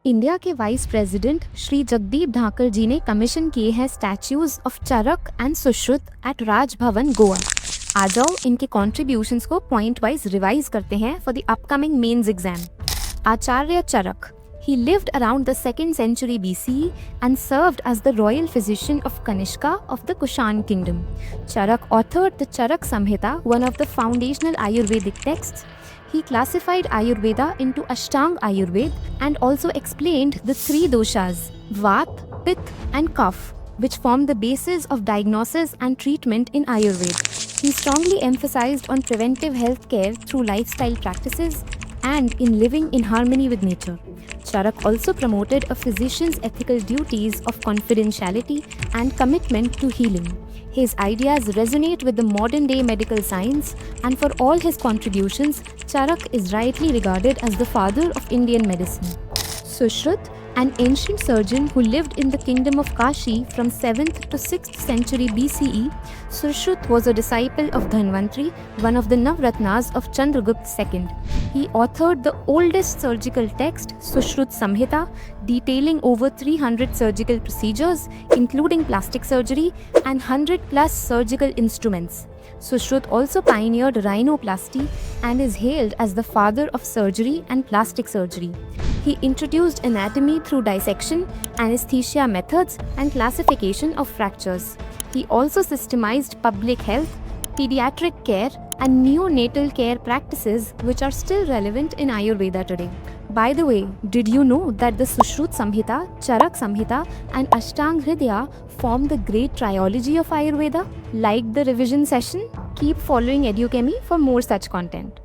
India के vice president Shri Jagdeep Dhankhar ji ने commission किए हैं statues of Charak and Sushruta at Raj Bhavan Goa. आ जाओ इनके कॉन्ट्रीब्यूशंस को पॉइंट वाइज रिवाइज करते हैं for the upcoming mains exam. Acharya Charak, he lived around the 2nd century BCE and served as the royal physician of Kanishka of the Kushan kingdom. Charak authored the Charak Samhita, one of the foundational Ayurvedic texts. He classified Ayurveda into Ashtang Ayurveda and also explained the three doshas, Vata, Pitta and Kapha, which form the basis of diagnosis and treatment in Ayurveda. He strongly emphasized on preventive health care through lifestyle practices and in living in harmony with nature. Charak also promoted a physician's ethical duties of confidentiality and commitment to healing. His ideas resonate with the modern-day medical science, and for all his contributions, Charak is rightly regarded as the father of Indian medicine. Sushrut, an ancient surgeon who lived in the kingdom of Kashi from 7th to 6th century BCE, Sushrut was a disciple of Dhanvantri, one of the Navratnas of Chandragupta II. He authored the oldest surgical text, Sushrut Samhita, detailing over 300 surgical procedures, including plastic surgery and 100 plus surgical instruments. Sushrut also pioneered rhinoplasty and is hailed as the father of surgery and plastic surgery. He introduced anatomy through dissection, anesthesia methods, and classification of fractures. He also systemized public health, pediatric care, and neonatal care practices which are still relevant in Ayurveda today. By the way, did you know that the Sushrut Samhita, Charak Samhita, and Ashtang Hridaya form the great trilogy of Ayurveda? Like the revision session? Keep following EduChemy for more such content.